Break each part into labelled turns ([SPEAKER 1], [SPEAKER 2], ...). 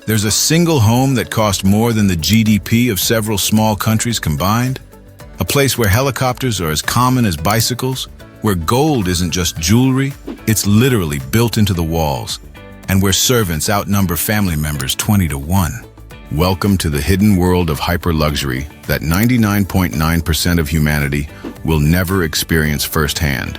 [SPEAKER 1] There's a single home that cost more than the GDP of several small countries combined. A place where helicopters are as common as bicycles, where gold isn't just jewelry, it's literally built into the walls, and where servants outnumber family members 20 to 1. Welcome to the hidden world of hyper-luxury that 99.9% of humanity will never experience firsthand.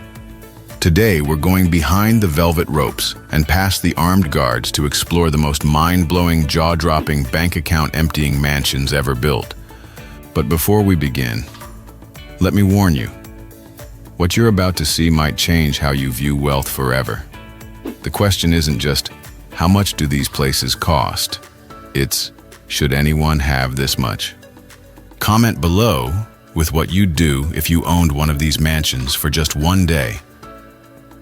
[SPEAKER 1] Today, we're going behind the velvet ropes and past the armed guards to explore the most mind-blowing, jaw-dropping, bank account-emptying mansions ever built. But before we begin, let me warn you, what you're about to see might change how you view wealth forever. The question isn't just, how much do these places cost? It's, should anyone have this much? Comment below with what you'd do if you owned one of these mansions for just one day.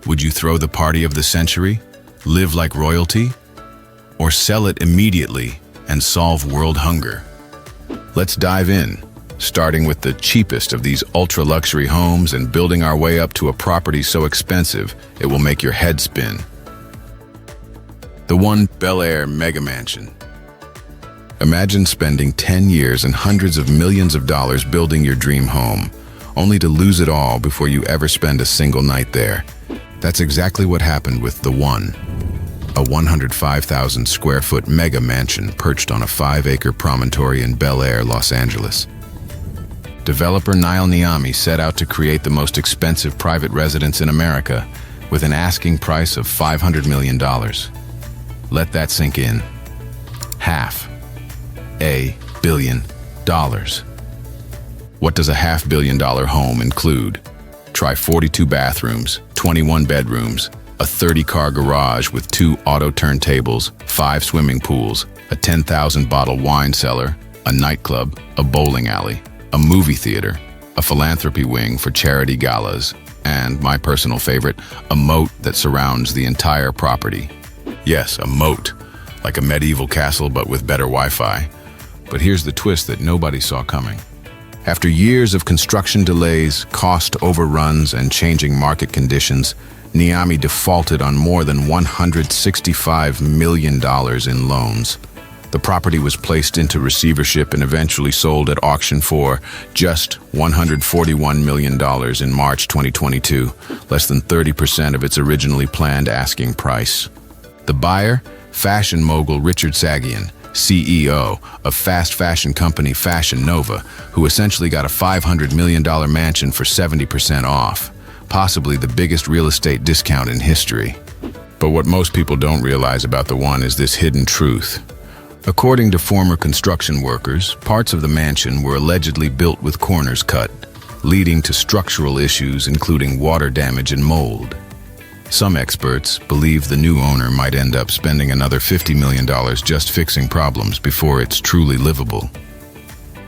[SPEAKER 1] Would you throw the party of the century, live like royalty, or sell it immediately and solve world hunger? Let's dive in, starting with the cheapest of these ultra-luxury homes and building our way up to a property so expensive it will make your head spin. The One Bel Air Mega Mansion. Imagine spending 10 years and hundreds of millions of dollars building your dream home, only to lose it all before you ever spend a single night there. That's exactly what happened with The One, a 105,000 square foot mega mansion perched on a 5-acre promontory in Bel Air, Los Angeles. Developer Niall Niami set out to create the most expensive private residence in America with an asking price of $500 million. Let that sink in. $500 million. What does a $500 million home include? Try 42 bathrooms, 21 bedrooms, a 30-car garage with 2 auto turntables, 5 swimming pools, a 10,000-bottle wine cellar, a nightclub, a bowling alley, a movie theater, a philanthropy wing for charity galas, and, my personal favorite, a moat that surrounds the entire property. Yes, a moat, like a medieval castle but with better Wi-Fi. But here's the twist that nobody saw coming. After years of construction delays, cost overruns, and changing market conditions, Niami defaulted on more than $165 million in loans. The property was placed into receivership and eventually sold at auction for just $141 million in March 2022, less than 30% of its originally planned asking price. The buyer? Fashion mogul Richard Sagian, CEO of fast fashion company Fashion Nova, who essentially got a $500 million mansion for 70% off, possibly the biggest real estate discount in history. But what most people don't realize about The One is this hidden truth. According to former construction workers, parts of the mansion were allegedly built with corners cut, leading to structural issues including water damage and mold. Some experts believe the new owner might end up spending another $50 million just fixing problems before it's truly livable.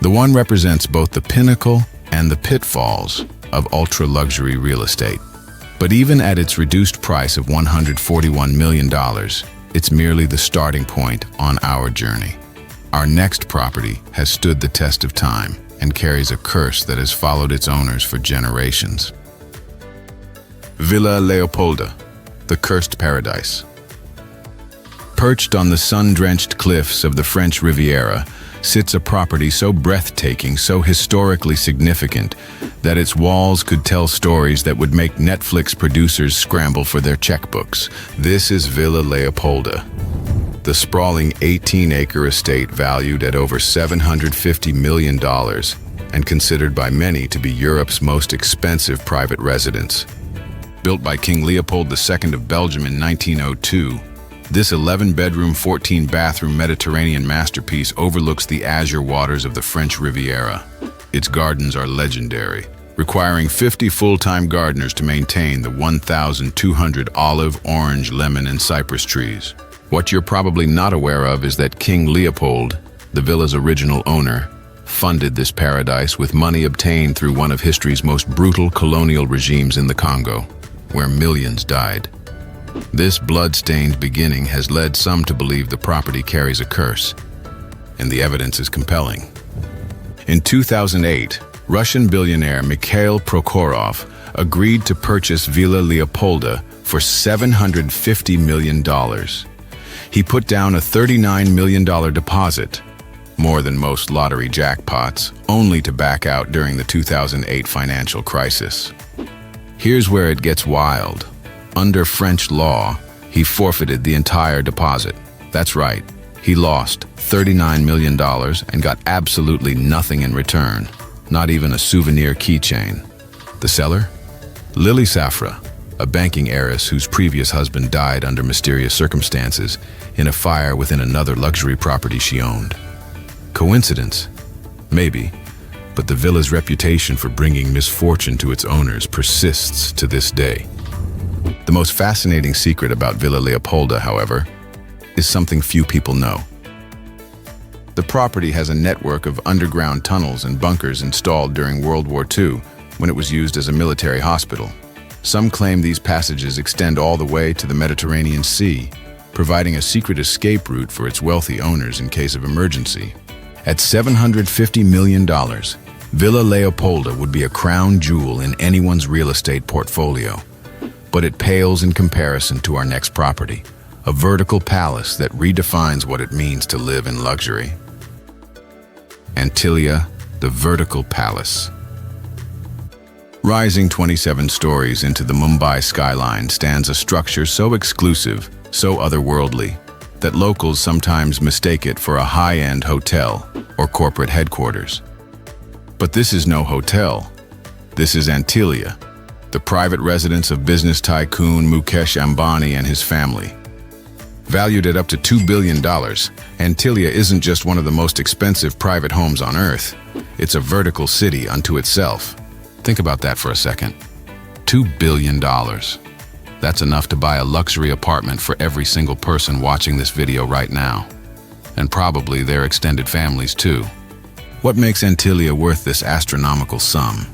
[SPEAKER 1] The One represents both the pinnacle and the pitfalls of ultra-luxury real estate. But even at its reduced price of $141 million, it's merely the starting point on our journey. Our next property has stood the test of time and carries a curse that has followed its owners for generations. Villa Leopolda, the cursed paradise. Perched on the sun-drenched cliffs of the French Riviera sits a property so breathtaking, so historically significant, that its walls could tell stories that would make Netflix producers scramble for their checkbooks. This is Villa Leopolda, the sprawling 18-acre estate valued at over $750 million and considered by many to be Europe's most expensive private residence. Built by King Leopold II of Belgium in 1902, this 11-bedroom, 14-bathroom Mediterranean masterpiece overlooks the azure waters of the French Riviera. Its gardens are legendary, requiring 50 full-time gardeners to maintain the 1,200 olive, orange, lemon, and cypress trees. What you're probably not aware of is that King Leopold, the villa's original owner, funded this paradise with money obtained through one of history's most brutal colonial regimes in the Congo, where millions died. This blood-stained beginning has led some to believe the property carries a curse, and the evidence is compelling. In 2008, Russian billionaire Mikhail Prokhorov agreed to purchase Villa Leopolda for $750 million. He put down a $39 million deposit, more than most lottery jackpots, only to back out during the 2008 financial crisis. Here's where it gets wild. Under French law, he forfeited the entire deposit. That's right, he lost $39 million and got absolutely nothing in return, not even a souvenir keychain. The seller? Lily Safra, a banking heiress whose previous husband died under mysterious circumstances in a fire within another luxury property she owned. Coincidence? Maybe, but the villa's reputation for bringing misfortune to its owners persists to this day. The most fascinating secret about Villa Leopolda, however, is something few people know. The property has a network of underground tunnels and bunkers installed during World War II when it was used as a military hospital. Some claim these passages extend all the way to the Mediterranean Sea, providing a secret escape route for its wealthy owners in case of emergency. At $750 million, Villa Leopolda would be a crown jewel in anyone's real estate portfolio. But it pales in comparison to our next property, a vertical palace that redefines what it means to live in luxury. Antilia, the vertical palace. Rising 27 stories into the Mumbai skyline stands a structure so exclusive, so otherworldly, that locals sometimes mistake it for a high-end hotel or corporate headquarters. But this is no hotel. This is Antilia, the private residence of business tycoon Mukesh Ambani and his family. Valued at up to $2 billion, Antilia isn't just one of the most expensive private homes on Earth. It's a vertical city unto itself. Think about that for a second. $2 billion. That's enough to buy a luxury apartment for every single person watching this video right now. And probably their extended families too. What makes Antilia worth this astronomical sum?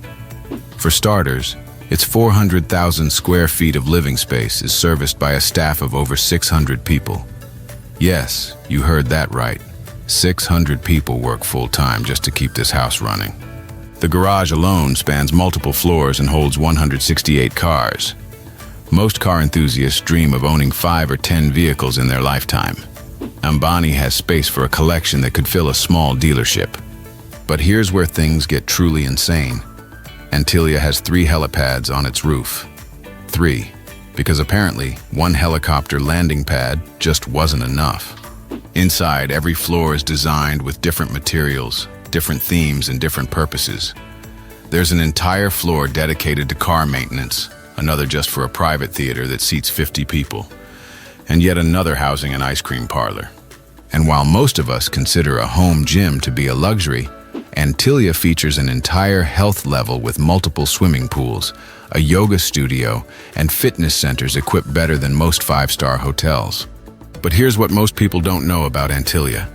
[SPEAKER 1] For starters, its 400,000 square feet of living space is serviced by a staff of over 600 people. Yes, you heard that right. 600 people work full-time just to keep this house running. The garage alone spans multiple floors and holds 168 cars. Most car enthusiasts dream of owning 5 or 10 vehicles in their lifetime. Ambani has space for a collection that could fill a small dealership. But here's where things get truly insane. Antilia has 3 helipads on its roof. 3, because apparently one helicopter landing pad just wasn't enough. Inside, every floor is designed with different materials, different themes, and different purposes. There's an entire floor dedicated to car maintenance, another just for a private theater that seats 50 people, and yet another housing an ice cream parlor. And while most of us consider a home gym to be a luxury, Antilia features an entire health level with multiple swimming pools, a yoga studio, and fitness centers equipped better than most 5-star hotels. But here's what most people don't know about Antilia.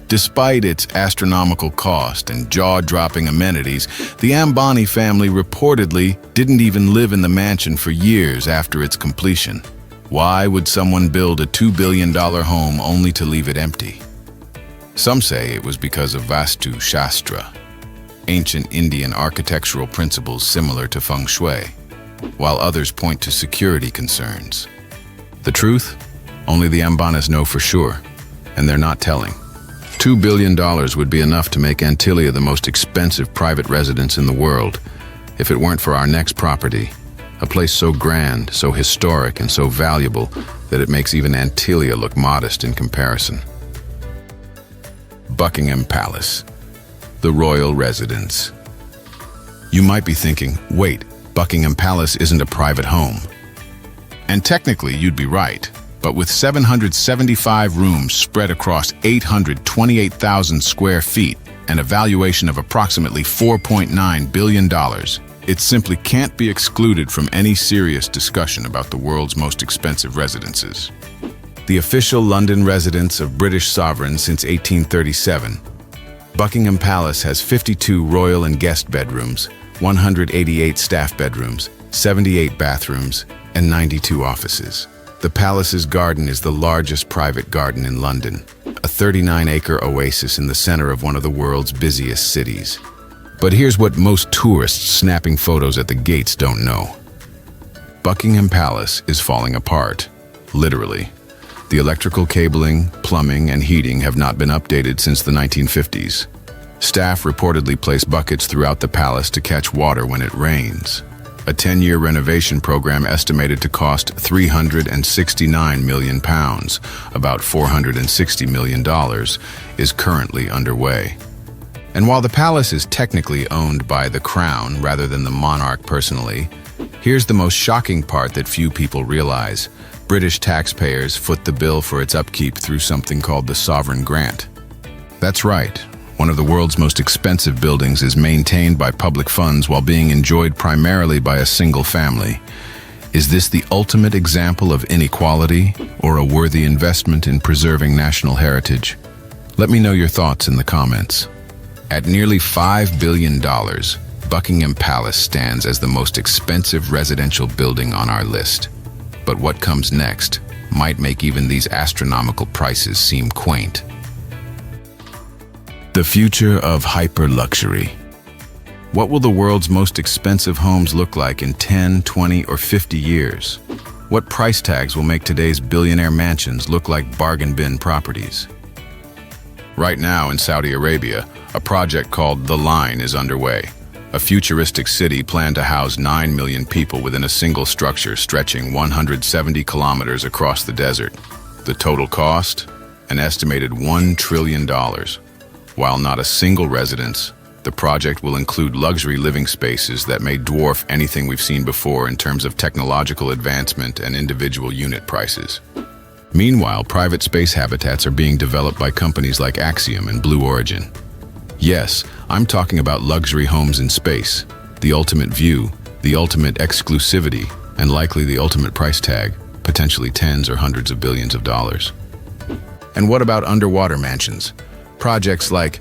[SPEAKER 1] Despite its astronomical cost and jaw-dropping amenities, the Ambani family reportedly didn't even live in the mansion for years after its completion. Why would someone build a $2 billion home only to leave it empty? Some say it was because of Vastu Shastra, ancient Indian architectural principles similar to feng shui, while others point to security concerns. The truth? Only the Ambanis know for sure, and they're not telling. $2 billion would be enough to make Antilia the most expensive private residence in the world, if it weren't for our next property, a place so grand, so historic, and so valuable that it makes even Antilia look modest in comparison. Buckingham Palace, the royal residence. You might be thinking, wait, Buckingham Palace isn't a private home. And technically, you'd be right. But with 775 rooms spread across 828,000 square feet and a valuation of approximately $4.9 billion, it simply can't be excluded from any serious discussion about the world's most expensive residences. The official London residence of British sovereigns since 1837, Buckingham Palace has 52 royal and guest bedrooms, 188 staff bedrooms, 78 bathrooms, and 92 offices. The palace's garden is the largest private garden in London, a 39-acre oasis in the center of one of the world's busiest cities. But here's what most tourists snapping photos at the gates don't know. Buckingham Palace is falling apart, literally. The electrical cabling, plumbing, and heating have not been updated since the 1950s. Staff reportedly place buckets throughout the palace to catch water when it rains. A 10-year renovation program estimated to cost £369 million, about $460 million, is currently underway. And while the palace is technically owned by the crown rather than the monarch personally, here's the most shocking part that few people realize. British taxpayers foot the bill for its upkeep through something called the sovereign grant. That's right. One of the world's most expensive buildings is maintained by public funds while being enjoyed primarily by a single family. Is this the ultimate example of inequality or a worthy investment in preserving national heritage? Let me know your thoughts in the comments. At nearly $5 billion, Buckingham Palace stands as the most expensive residential building on our list. But what comes next might make even these astronomical prices seem quaint. The future of hyper-luxury. What will the world's most expensive homes look like in 10, 20, or 50 years? What price tags will make today's billionaire mansions look like bargain bin properties? Right now in Saudi Arabia, a project called The Line is underway. A futuristic city planned to house 9 million people within a single structure stretching 170 kilometers across the desert. The total cost? An estimated $1 trillion. While not a single residence, the project will include luxury living spaces that may dwarf anything we've seen before in terms of technological advancement and individual unit prices. Meanwhile, private space habitats are being developed by companies like Axiom and Blue Origin. Yes, I'm talking about luxury homes in space, the ultimate view, the ultimate exclusivity, and likely the ultimate price tag, potentially tens or hundreds of billions of dollars. And what about underwater mansions? Projects like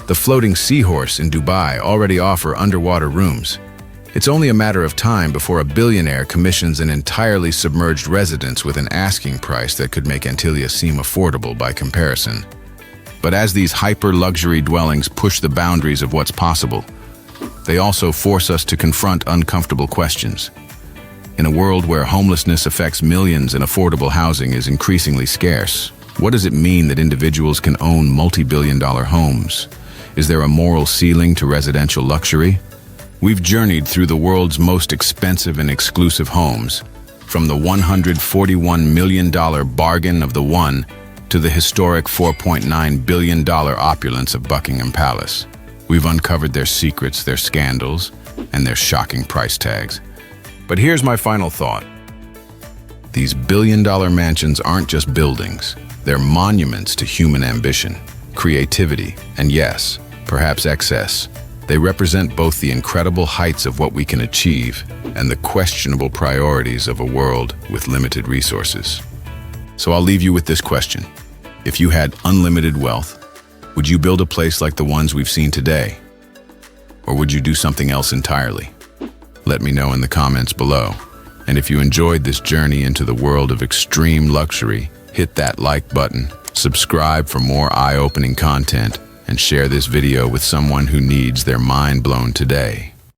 [SPEAKER 1] the Floating Seahorse in Dubai already offer underwater rooms. It's only a matter of time before a billionaire commissions an entirely submerged residence with an asking price that could make Antillia seem affordable by comparison. But as these hyper-luxury dwellings push the boundaries of what's possible, they also force us to confront uncomfortable questions. In a world where homelessness affects millions and affordable housing is increasingly scarce, what does it mean that individuals can own multi-billion-dollar homes? Is there a moral ceiling to residential luxury? We've journeyed through the world's most expensive and exclusive homes, from the $141 million bargain of the One to the historic $4.9 billion opulence of Buckingham Palace. We've uncovered their secrets, their scandals, and their shocking price tags. But here's my final thought. These billion-dollar mansions aren't just buildings. They're monuments to human ambition, creativity, and yes, perhaps excess. They represent both the incredible heights of what we can achieve and the questionable priorities of a world with limited resources. So I'll leave you with this question. If you had unlimited wealth, would you build a place like the ones we've seen today? Or would you do something else entirely? Let me know in the comments below. And if you enjoyed this journey into the world of extreme luxury, hit that like button, subscribe for more eye-opening content, and share this video with someone who needs their mind blown today.